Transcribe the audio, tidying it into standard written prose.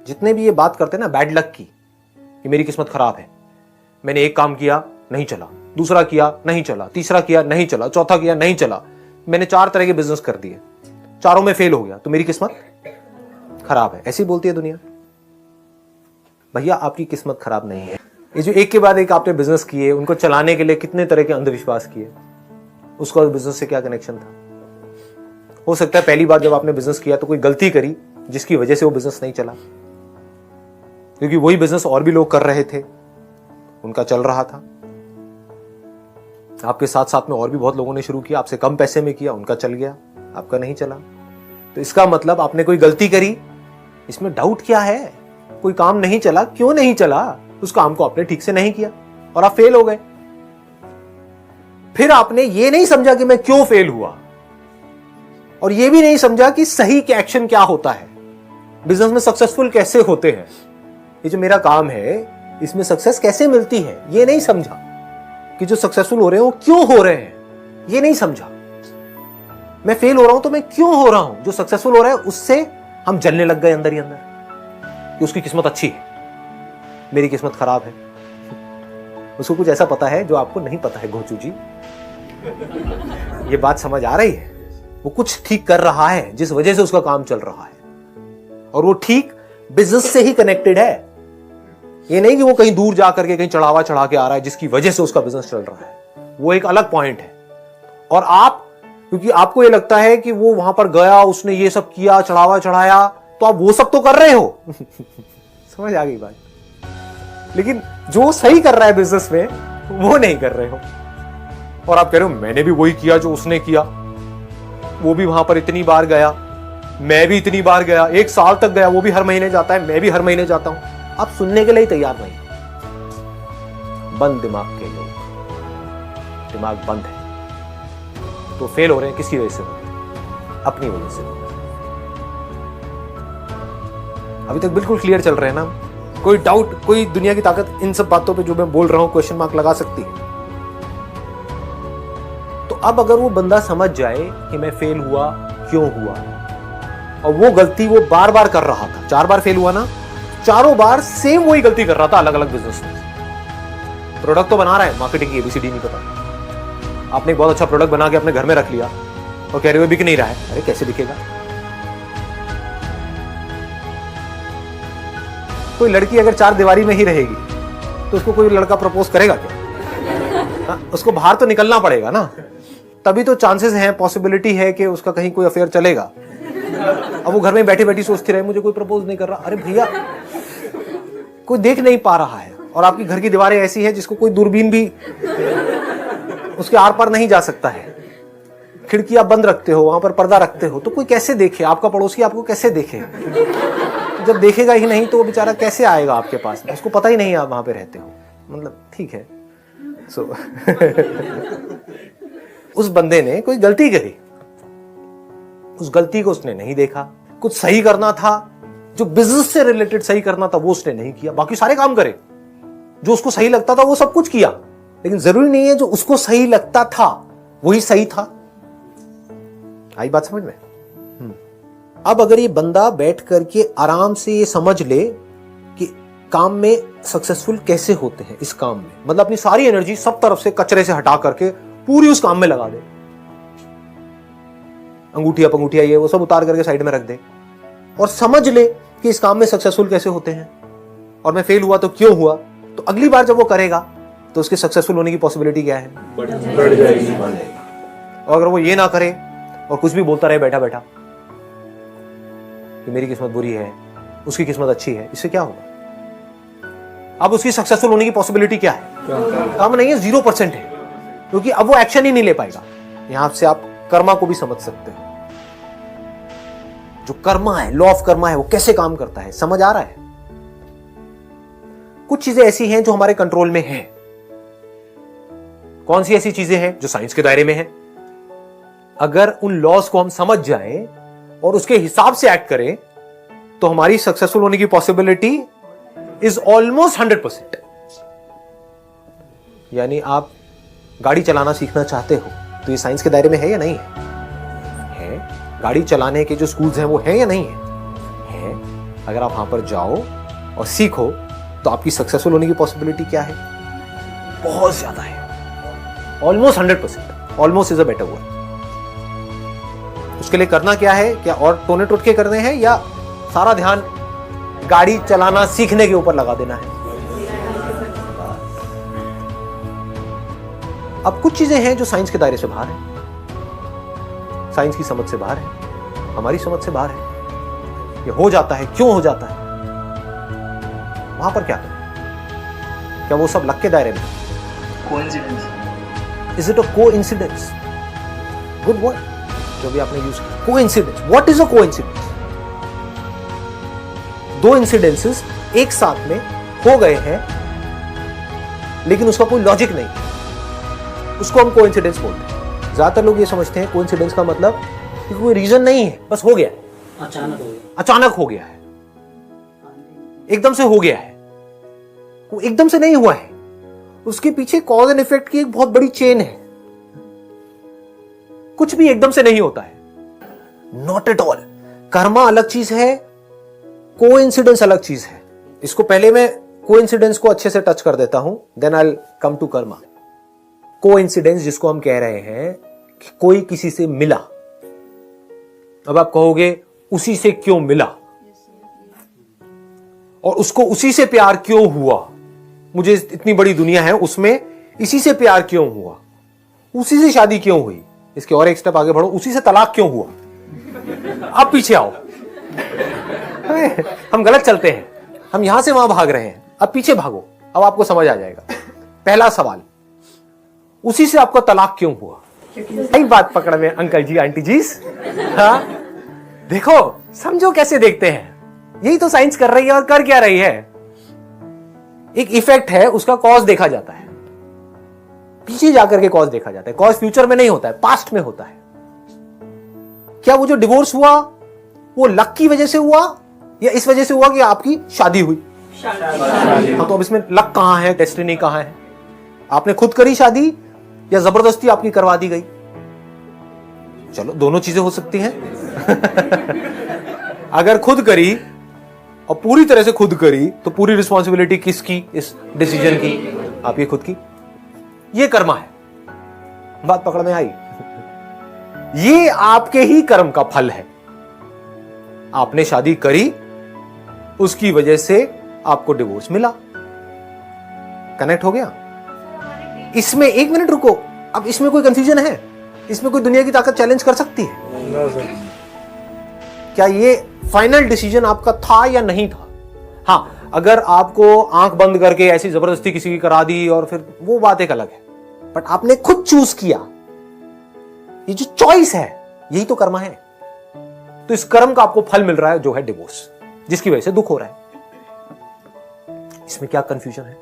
जितने भी ये बात करते हैं ना बैड लक की, कि मेरी किस्मत खराब है, मैंने एक काम किया नहीं चला, दूसरा किया नहीं चला, तीसरा किया नहीं चला, चौथा किया नहीं चला, मैंने 4 तरह के बिजनेस कर दिए, चारों में फेल हो गया, तो मेरी किस्मत खराब है। ऐसी बोलती है दुनिया। भैया आपकी किस्मत खराब नहीं है। ये जो एक के बाद एक आपने बिजनेस किए, उनको चलाने के लिए कितने तरह के अंधविश्वास किए, उसका बिजनेस से क्या कनेक्शन था? हो सकता है पहली बार जब आपने बिजनेस किया तो कोई गलती करी जिसकी वजह से वो बिजनेस नहीं चला, क्योंकि वही बिजनेस और भी लोग कर रहे थे, उनका चल रहा था। आपके साथ साथ में और भी बहुत लोगों ने शुरू किया, आपसे कम पैसे में किया, उनका चल गया, आपका नहीं चला। तो इसका मतलब आपने कोई गलती करी, इसमें डाउट क्या है? कोई काम नहीं चला, क्यों नहीं चला? उस काम को आपने ठीक से नहीं किया और आप फेल हो गए। फिर आपने ये नहीं समझा कि मैं क्यों फेल हुआ, और ये भी नहीं समझा कि सही के एक्शन क्या होता है, बिजनेस में सक्सेसफुल कैसे होते हैं, ये जो मेरा काम है इसमें सक्सेस कैसे मिलती है, ये नहीं समझा। कि जो सक्सेसफुल हो रहे हैं वो क्यों हो रहे हैं, ये नहीं समझा। मैं फेल हो रहा हूं तो मैं क्यों हो रहा हूं, जो सक्सेसफुल हो रहा है उससे हम जलने लग गए अंदर ही अंदर कि उसकी किस्मत अच्छी है, मेरी किस्मत खराब है। उसको कुछ ऐसा पता है जो आपको नहीं पता है घोचू जी। ये बात समझ आ रही है? वो कुछ ठीक कर रहा है जिस वजह से उसका काम चल रहा है, और वो ठीक बिजनेस से ही कनेक्टेड है। ये नहीं कि वो कहीं दूर जा करके कहीं चढ़ावा चढ़ा के आ रहा है जिसकी वजह से उसका बिजनेस चल रहा है, वो एक अलग पॉइंट है। और आप, क्योंकि आपको ये लगता है कि वो वहां पर गया, उसने ये सब किया, चढ़ावा चढ़ाया, तो आप वो सब तो कर रहे हो। समझ आ गई बात? लेकिन जो सही कर रहा है बिजनेस में वो नहीं कर रहे हो, और आप कह रहे हो मैंने भी वही किया जो उसने किया, वो भी वहां पर इतनी बार गया, मैं भी इतनी बार गया, 1 साल तक गया, वो भी हर महीने जाता है, मैं भी हर महीने जाता हूं। आप सुनने के लिए तैयार नहीं। बंद दिमाग के लोग, दिमाग बंद है, तो फेल हो रहे हैं। किसकी वजह से हो रहे हैं? अपनी वजह से। अभी तक बिल्कुल क्लियर चल रहे हैं ना? कोई डाउट, कोई दुनिया की ताकत इन सब बातों पे जो मैं बोल रहा हूं क्वेश्चन मार्क लगा सकती है? तो अब अगर वो बंदा समझ जाए कि मैं फेल हुआ क्यों हुआ, और वो गलती वो बार बार कर रहा था, 4 बार फेल हुआ ना, चारों बार सेम वही गलती कर रहा था अलग अलग बिजनेस में। प्रोडक्ट तो बना रहा है, मार्केटिंग की एबीसीडी नहीं पता। आपने एक बहुत अच्छा प्रोडक्ट बना के अपने घर में रख लिया और कह रहे हो बिक नहीं रहा है। अरे कैसे बिकेगा? कोई लड़की अगर 4 दीवारी में ही रहेगी तो उसको कोई लड़का प्रपोज करेगा क्या? उसको बाहर तो निकलना पड़ेगा ना, तभी तो चांसेस हैं, पॉसिबिलिटी है कि उसका कहीं कोई अफेयर चलेगा। अब वो घर में बैठी बैठी सोचती रहे मुझे कोई प्रपोज नहीं कर रहा। अरे भैया, कोई देख नहीं पा रहा है, और आपकी घर की दीवारें ऐसी है जिसको कोई दूरबीन भी उसके आर पार नहीं जा सकता है। खिड़की आप बंद रखते हो, वहां पर पर्दा रखते हो, तो कोई कैसे देखे? आपका पड़ोसी आपको कैसे देखे? जब देखेगा ही नहीं तो वो बेचारा कैसे आएगा आपके पास? उसको पता ही नहीं आप वहां पे रहते हो। मतलब ठीक है। उस बंदे ने कोई गलती करी, उस गलती को उसने नहीं देखा। कुछ सही करना था, जो बिजनेस से रिलेटेड सही करना था, वो उसने नहीं किया। बाकी सारे काम करे, जो उसको सही लगता था वो सब कुछ किया, लेकिन जरूरी नहीं है जो उसको सही लगता था वही सही था। आई बात समझ में? अब अगर ये बंदा बैठ करके आराम से ये समझ ले कि काम में सक्सेसफुल कैसे होते हैं, इस काम में, मतलब अपनी सारी एनर्जी सब तरफ से कचरे से हटा करके पूरी उस काम में लगा दे, अंगूठिया पंगूठिया ये वो सब उतार करके साइड में रख दे, और समझ ले कि इस काम में सक्सेसफुल कैसे होते हैं, और मैं फेल हुआ तो क्यों हुआ, तो अगली बार जब वो करेगा तो उसके सक्सेसफुल होने की पॉसिबिलिटी क्या है? बढ़ जाएगी। और अगर वो ये ना करे और कुछ भी बोलता रहे बैठा बैठा कि मेरी किस्मत बुरी है, उसकी किस्मत अच्छी है, इससे क्या होगा? अब उसकी सक्सेसफुल होने की पॉसिबिलिटी क्या है? कम नहीं है, 0% है, क्योंकि अब वो एक्शन ही नहीं ले पाएगा। यहां से आप कर्मा को भी समझ सकते हो। जो कर्मा है, लॉ ऑफ कर्मा है, वो कैसे काम करता है, समझ आ रहा है? कुछ चीजें ऐसी हैं जो हमारे कंट्रोल में हैं। कौन सी ऐसी चीजें हैं जो साइंस के दायरे में हैं? अगर उन लॉज को हम समझ जाएं और उसके हिसाब से एक्ट करें तो हमारी सक्सेसफुल होने की पॉसिबिलिटी इज ऑलमोस्ट 100%। यानी आप गाड़ी चलाना सीखना चाहते हो तो ये साइंस के दायरे में है या नहीं है? है। गाड़ी चलाने के जो स्कूल्स हैं वो हैं या नहीं है? अगर आप वहां पर जाओ और सीखो तो आपकी सक्सेसफुल होने की पॉसिबिलिटी क्या है? बहुत ज्यादा है, almost 100%। Almost is a better word. उसके लिए करना क्या है? क्या और टोने टोटके करने हैं या सारा ध्यान गाड़ी चलाना सीखने के ऊपर लगा देना है? अब कुछ चीजें हैं जो साइंस के दायरे से बाहर है, साइंस की समझ से बाहर है, हमारी समझ से बाहर है। ये हो जाता है, क्यों हो जाता है, वहां पर क्या करें? क्या वो सब लक के दायरे में? Coincidence. Is it a coincidence? Good word जो भी आपने यूज किया, coincidence. What is a coincidence? दो इंसिडेंसेस एक साथ में हो गए हैं लेकिन उसका कोई लॉजिक नहीं, उसको हम कोइंसिडेंस बोलते हैं। ज्यादातर लोग ये समझते हैं कोइंसिडेंस का मतलब कि कोई रीजन नहीं है, बस हो गया, अचानक हो गया है, एकदम से हो गया है। वो एकदम से नहीं हुआ है, उसके पीछे कॉज एंड इफेक्ट की एक बहुत बड़ी चेन है। कुछ भी एकदम से नहीं होता है, नॉट एट ऑल। कर्मा अलग चीज है, कोइंसिडेंस अलग चीज है। इसको पहले मैं कोइंसिडेंस को अच्छे से टच कर देता हूं, then I will come to karma. Coincidence जिसको हम कह रहे हैं कि कोई किसी से मिला, अब आप कहोगे उसी से क्यों मिला और उसको उसी से प्यार क्यों हुआ, मुझे इतनी बड़ी दुनिया है उसमें इसी से प्यार क्यों हुआ, उसी से शादी क्यों हुई, इसके और एक स्टेप आगे बढ़ो, उसी से तलाक क्यों हुआ। अब पीछे आओ, हम गलत चलते हैं, हम यहां से वहां भाग रहे हैं, अब पीछे भागो, अब आपको समझ आ जाएगा। पहला सवाल, उसी से आपको तलाक क्यों हुआ? सही बात पकड़ में अंकल जी आंटी जी। हाँ देखो, समझो कैसे देखते हैं, यही तो साइंस कर रही है। और कर क्या रही है? एक इफेक्ट है, उसका कॉज देखा जाता है, पीछे जाकर के कॉज देखा जाता है। कॉज फ्यूचर में नहीं होता है, पास्ट में होता है। क्या वो जो डिवोर्स हुआ वो लक की वजह से हुआ या इस वजह से हुआ कि आपकी शादी हुई? हाँ, तो अब इसमें लक कहां है, डेस्टिनी कहां है? आपने खुद करी शादी या जबरदस्ती आपकी करवा दी गई? चलो, दोनों चीजें हो सकती हैं। अगर खुद करी और पूरी तरह से खुद करी तो पूरी रिस्पॉन्सिबिलिटी किसकी इस डिसीजन की? आपकी खुद की। ये कर्मा है, बात पकड़ में आई? ये आपके ही कर्म का फल है। आपने शादी करी, उसकी वजह से आपको डिवोर्स मिला। कनेक्ट हो गया? इसमें एक मिनट रुको, अब इसमें कोई कंफ्यूजन है? इसमें कोई दुनिया की ताकत चैलेंज कर सकती है? क्या ये फाइनल डिसीजन आपका था या नहीं था? हाँ, अगर आपको आंख बंद करके ऐसी जबरदस्ती किसी की करा दी और फिर वो बात एक अलग है, बट आपने खुद चूज किया। ये जो चॉइस है यही तो कर्म है। तो इस कर्म का आपको फल मिल रहा है जो है डिवोर्स, जिसकी वजह से दुख हो रहा है। इसमें क्या कंफ्यूजन है?